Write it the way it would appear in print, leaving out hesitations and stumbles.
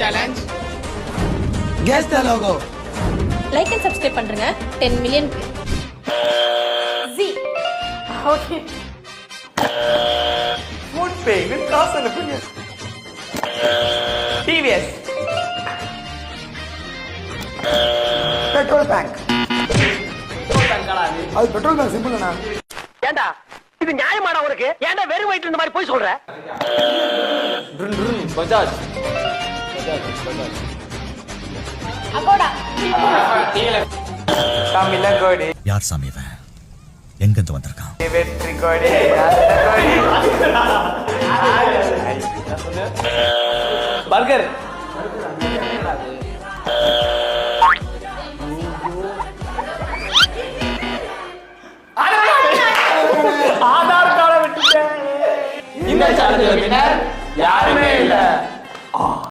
challenge. Guess the logo. Like and subscribe பண்றங்க 10 million Z. Okay. Food pay with காசு அனுப்புங்க. TVS. Petrol bank. Petrol bank காலாது. அது petrol bank simple அண்ணா. ஏண்டா இது நியாயமாடா உனக்கு? ஏண்டா வெறும் வயித்துல இந்த மாதிரி போய் சொல்ற? பஜாஜ். அகோடா. தமிழ கோடி. யார் சாமி இவன்? எங்க இருந்து வந்திருக்கான்? வெற்றி கோடி. பர்கர். ஆதார் கார்டை விட்டுட்டேன். இந்த சேலஞ்சில் வின்னர் யாருமே